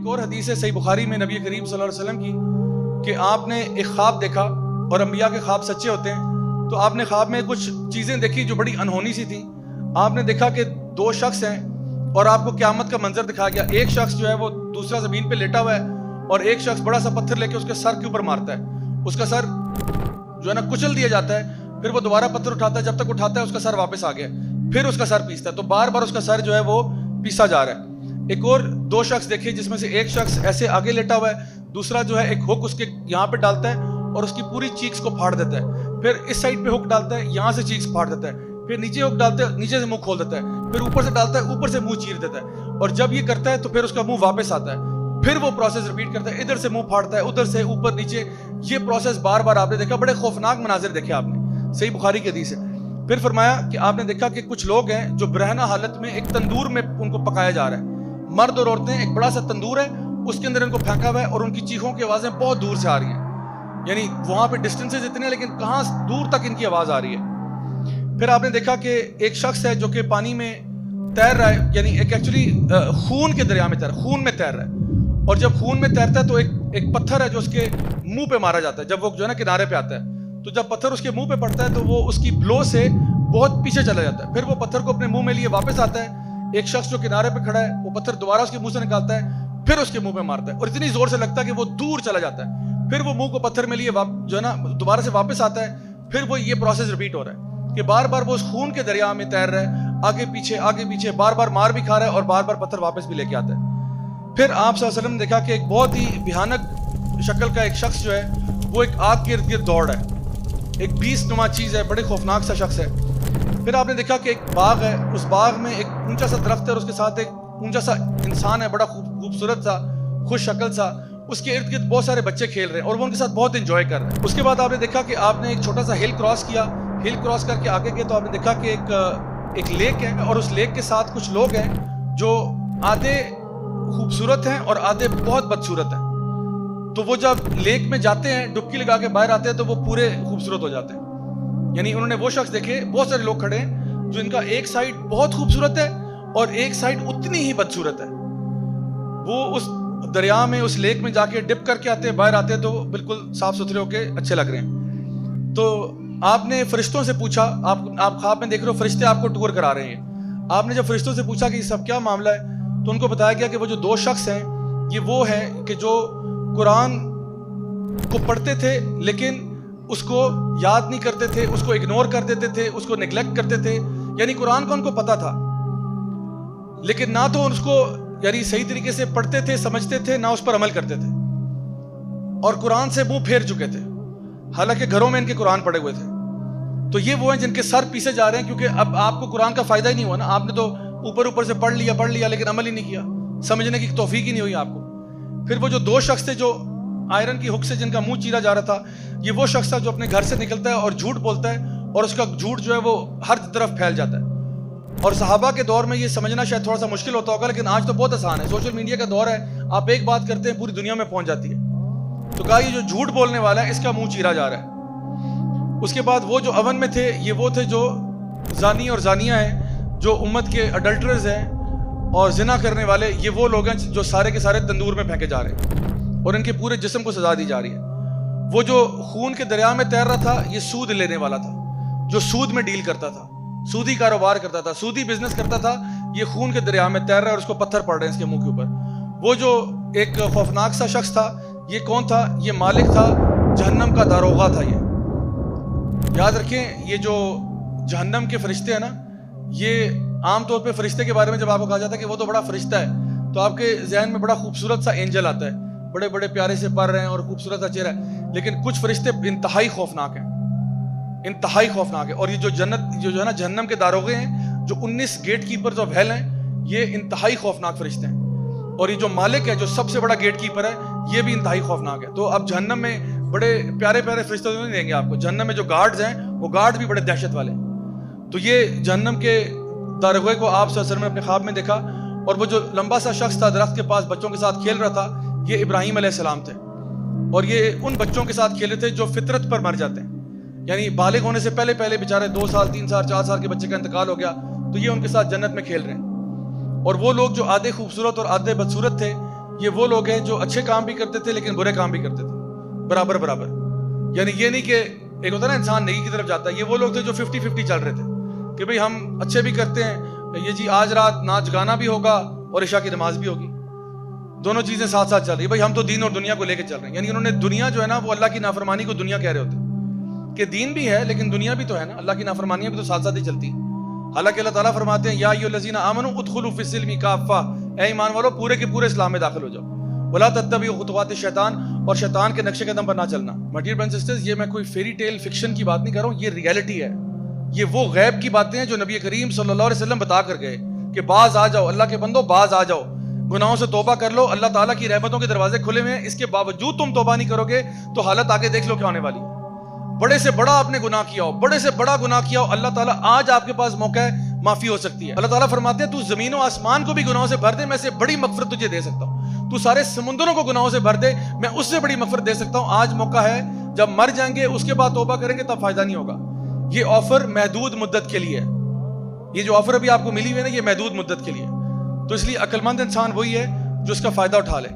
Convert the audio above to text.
ایک اور حدیث ہے صحیح بخاری میں نبی کریم صلی اللہ علیہ وسلم کی کہ آپ نے ایک خواب دیکھا، اور انبیاء کے خواب سچے ہوتے ہیں، تو آپ نے خواب میں کچھ چیزیں دیکھی جو بڑی انہونی سی تھیں. آپ نے دیکھا کہ دو شخص ہیں اور آپ کو قیامت کا منظر دکھایا گیا. ایک شخص جو ہے وہ دوسرا زمین پہ لیٹا ہوا ہے اور ایک شخص بڑا سا پتھر لے کے اس کے سر کے اوپر مارتا ہے. اس کا سر جو ہے نا کچل دیا جاتا ہے، پھر وہ دوبارہ پتھر اٹھاتا ہے، جب تک اٹھاتا ہے اس کا سر واپس آ گیا، پھر اس کا سر پیستا ہے. تو بار بار اس کا سر جو ہے وہ پیسا جا رہا ہے. ایک اور دو شخص دیکھے جس میں سے ایک شخص ایسے آگے لیٹا ہوا ہے، دوسرا جو ہے ایک ہک اس کے یہاں پہ ڈالتا ہے اور اس کی پوری چیکس کو پھاڑ دیتا ہے. پھر اس سائڈ پہ ہک ڈالتا ہے، یہاں سے چیکس پھاڑ دیتا ہے. پھر نیچے ہک ڈالتا ہے، نیچے سے منہ کھول دیتا ہے. پھر اوپر سے ڈالتا ہے، اوپر سے منہ چیر دیتا ہے. اور جب یہ کرتا ہے تو پھر اس کا منہ واپس آتا ہے. پھر وہ پروسیس ریپیٹ کرتا ہے، ادھر سے منہ پھاڑتا ہے، ادھر سے اوپر نیچے. یہ پروسیس بار بار آپ نے دیکھا. بڑے خوفناک مناظر دیکھے آپ نے، صحیح بخاری کی حدیث ہے. پھر فرمایا کہ آپ نے دیکھا کہ کچھ لوگ ہیں جو برہنہ حالت میں ایک تندور میں ان کو پکایا جا رہا ہے. مرد اور عورتیں، ایک بڑا سا تندور ہے، اس کے اندر ان کو پھینکا ہوا ہے اور ان کی چیخوں کی آوازیں بہت دور سے آ رہی ہیں. یعنی وہاں پہ ڈسٹینسز اتنے ہیں لیکن کہاں دور تک ان کی آواز آ رہی ہے. پھر آپ نے دیکھا کہ ایک شخص ہے جو کہ پانی میں تیر رہا ہے، یعنی ایک ایکچولی خون کے دریا میں خون میں تیر رہا ہے. اور جب خون میں تیرتا ہے تو ایک پتھر ہے جو اس کے منہ پہ مارا جاتا ہے. جب وہ جو ہے نا کنارے پہ آتا ہے تو جب پتھر اس کے منہ پہ پڑتا ہے تو وہ اس کی بلو سے بہت پیچھے چلا جاتا ہے. پھر وہ پتھر کو اپنے منہ میں لیے واپس آتا ہے. ایک شخص جو کنارے پہ کھڑا ہے وہ پتھر دوبارہ اس کے منہ سے نکالتا ہے، پھر اس کے منہ پہ مارتا ہے اور اتنی زور سے لگتا ہے کہ وہ دور چلا جاتا ہے. پھر وہ منہ کو پتھر میں لیے جو ہے نا دوبارہ سے واپس آتا ہے. پھر وہ یہ پروسیس ریپیٹ ہو رہا ہے کہ بار بار وہ اس خون کے دریا میں تیر رہا ہے، آگے پیچھے بار بار مار بھی کھا رہا ہے اور بار بار پتھر واپس بھی لے کے آتا ہے. پھر آپ صلی اللہ علیہ وسلم نے دیکھا کہ ایک بہت ہی بھیانک شکل کا ایک شخص جو ہے وہ ایک آگ کے ارد گرد دوڑ رہا ہے. ایک بیس نما چیز ہے، بڑے خوفناک سا شخص ہے. پھر آپ نے دیکھا کہ ایک باغ ہے، اس باغ میں ایک اونچا سا درخت ہے اور اس کے ساتھ ایک اونچا سا انسان ہے، بڑا خوبصورت سا، خوش شکل سا. اس کے ارد گرد بہت سارے بچے کھیل رہے ہیں اور وہ ان کے ساتھ بہت انجوائے کر رہے ہیں. اس کے بعد آپ نے دیکھا کہ آپ نے ایک چھوٹا سا ہل کراس کیا. ہل کراس کر کے آگے گئے تو آپ نے دیکھا کہ ایک لیک ہے اور اس لیک کے ساتھ کچھ لوگ ہیں جو آدھے خوبصورت ہیں اور آدھے بہت بدصورت ہیں. تو وہ جب لیک میں جاتے ہیں ڈبکی لگا کے باہر آتے ہیں تو وہ پورے خوبصورت ہو جاتے ہیں. یعنی انہوں نے وہ شخص دیکھے، بہت سارے لوگ کھڑے ہیں جو ان کا ایک سائڈ بہت خوبصورت ہے اور ایک سائڈ اتنی ہی بدصورت ہے. وہ اس دریا میں اس لیک میں جا کے ڈپ کر کے آتے ہیں، باہر آتے ہیں تو بالکل صاف ستھرے ہو کے اچھے لگ رہے ہیں. تو آپ نے فرشتوں سے پوچھا، آپ خواب میں دیکھ رہے ہو فرشتے آپ کو ٹور کرا رہے ہیں. آپ نے جب فرشتوں سے پوچھا کہ یہ سب کیا معاملہ ہے تو ان کو بتایا گیا کہ وہ جو دو شخص ہیں یہ وہ ہیں کہ جو قرآن کو پڑھتے تھے لیکن اس کو یاد نہیں کرتے تھے، اس کو اگنور کر دیتے تھے، اس کو نیگلیکٹ کرتے تھے. یعنی قرآن کو ان کو پتا تھا لیکن نہ تو اس کو یعنی صحیح طریقے سے پڑھتے تھے، سمجھتے تھے، نہ اس پر عمل کرتے تھے اور قرآن سے منہ پھیر چکے تھے حالانکہ گھروں میں ان کے قرآن پڑھے ہوئے تھے. تو یہ وہ ہیں جن کے سر پیسے جا رہے ہیں کیونکہ اب آپ کو قرآن کا فائدہ ہی نہیں ہوا نا. آپ نے تو اوپر سے پڑھ لیا لیکن عمل ہی نہیں کیا، سمجھنے کی توفیق ہی نہیں ہوئی آپ کو. پھر وہ جو دو شخص تھے جو آئرن کی ہک سے جن کا منہ چیرا جا رہا تھا، یہ وہ شخص تھا جو اپنے گھر سے نکلتا ہے اور جھوٹ بولتا ہے اور اس کا جھوٹ جو ہے وہ ہر طرف پھیل جاتا ہے. اور صحابہ کے دور میں یہ سمجھنا شاید تھوڑا سا مشکل ہوتا ہوگا لیکن آج تو بہت آسان ہے. سوشل میڈیا کا دور ہے، آپ ایک بات کرتے ہیں پوری دنیا میں پہنچ جاتی ہے. تو کہا یہ جو جھوٹ بولنے والا ہے اس کا منہ چیرا جا رہا ہے. اس کے بعد وہ جو اون میں تھے یہ وہ تھے جو زانی اور زانیہ ہیں، جو امت کے اڈلٹرز ہیں اور زنا کرنے والے. یہ وہ لوگ ہیں جو سارے کے سارے تندور میں پھینکے جا رہے ہیں اور ان کے پورے جسم کو سزا دی جا رہی ہے. وہ جو خون کے دریا میں تیر رہا تھا یہ سود لینے والا تھا، جو سود میں ڈیل کرتا تھا، سودی کاروبار کرتا تھا، سودی بزنس کرتا تھا. یہ خون کے دریا میں تیر رہا ہے اور اس کو پتھر پڑ رہے ہیں اس کے منہ کے اوپر. وہ جو ایک خوفناک سا شخص تھا یہ کون تھا؟ یہ مالک تھا، جہنم کا داروغہ تھا. یہ یاد رکھیں، یہ جو جہنم کے فرشتے ہیں نا، یہ عام طور پہ فرشتے کے بارے میں جب آپ کو کہا جاتا ہے کہ وہ تو بڑا فرشتہ ہے تو آپ کے ذہن میں بڑا خوبصورت سا اینجل آتا ہے، بڑے بڑے پیارے سے پر رہے ہیں اور خوبصورت سا چہرہ ہے. لیکن کچھ فرشتے انتہائی خوفناک ہیں، انتہائی خوفناک ہے. اور یہ جو جو ہے نا جہنم کے داروغے ہیں، جو 19 گیٹ کیپرز آف ہیل ہیں، یہ انتہائی خوفناک فرشتے ہیں. اور یہ جو مالک ہے جو سب سے بڑا گیٹ کیپر ہے یہ بھی انتہائی خوفناک ہے. تو اب جہنم میں بڑے پیارے پیارے فرشتے نہیں دیں گے آپ کو. جہنم میں جو گارڈز ہیں وہ گارڈ بھی بڑے دہشت والے. تو یہ جہنم کے داروغے کو آپ صلی اللہ علیہ وسلم نے اپنے خواب میں دیکھا. اور وہ جو لمبا سا شخص تھا درخت کے پاس بچوں کے ساتھ کھیل رہا تھا، یہ ابراہیم علیہ السلام تھے. اور یہ ان بچوں کے ساتھ کھیلے تھے جو فطرت پر مر جاتے ہیں. یعنی بالغ ہونے سے پہلے بیچارے 2 سال 3 سال 4 سال کے بچے کا انتقال ہو گیا تو یہ ان کے ساتھ جنت میں کھیل رہے ہیں. اور وہ لوگ جو آدھے خوبصورت اور آدھے بدصورت تھے یہ وہ لوگ ہیں جو اچھے کام بھی کرتے تھے لیکن برے کام بھی کرتے تھے برابر برابر. یعنی یہ نہیں کہ ایک ہوتا ہے نا انسان نیکی کی طرف جاتا ہے, یہ وہ لوگ تھے جو 50-50 چل رہے تھے کہ بھئی ہم اچھے بھی کرتے ہیں, یہ جی آج رات ناچ گانا بھی ہوگا اور عشاء کی نماز بھی ہوگی, دونوں چیزیں ساتھ ساتھ چل رہی ہیں. بھئی ہم تو دین اور دنیا کو لے کے چل رہے ہیں. یعنی انہوں نے دنیا جو ہے نا وہ اللہ کی نافرمانی کو دنیا کہہ رہے ہوتے ہیں کہ دین بھی ہے لیکن دنیا بھی تو ہے نا, اللہ کی نافرمانیاں بھی تو ساتھ ساتھ ہی چلتی ہیں. حالانکہ اللہ تعالیٰ فرماتے ہیں یا ایھا الذین آمنوا ادخلوا فی السلم کافہ, اے ایمان والو پورے کے پورے اسلام میں داخل ہو جاؤ. ولا تتبعوا خطوات الشیطان, اور شیطان کے نقشے قدم پر نہ چلنا. My dear brothers and sisters, یہ میں کوئی فیری ٹیل فکشن کی بات نہیں کر رہا ہوں, یہ ریئلٹی ہے. یہ وہ غیب کی باتیں ہیں جو نبی کریم صلی اللہ علیہ وسلم بتا کر گئے کہ باز آ جاؤ, اللہ کے بندو باز آ جاؤ, گناہوں سے توبہ کر لو, اللہ تعالیٰ کی رحمتوں کے دروازے کھلے ہوئے ہیں. اس کے باوجود تم توبہ نہیں کرو گے تو حالت آگے دیکھ لو کیا ہونے والی ہے. بڑے سے بڑا آپ نے گناہ کیا ہو, بڑے سے بڑا گناہ کیا ہو, اللہ تعالیٰ آج آپ کے پاس موقع ہے, معافی ہو سکتی ہے. اللہ تعالیٰ فرماتے ہیں تو زمین و آسمان کو بھی گناہوں سے بھر دے, میں سے بڑی مغفرت تجھے دے سکتا ہوں. تو سارے سمندروں کو گناہوں سے بھر دے, میں اس سے بڑی مغفرت دے سکتا ہوں. آج موقع ہے, جب مر جائیں گے اس کے بعد توبہ کریں گے تب فائدہ نہیں ہوگا. یہ آفر محدود مدت کے لیے ہے. یہ جو آفر ابھی آپ کو ملی ہوئی ہے نا, یہ محدود مدت کے لیے. تو اس لیے عقل مند انسان وہی ہے جو اس کا فائدہ اٹھا لے.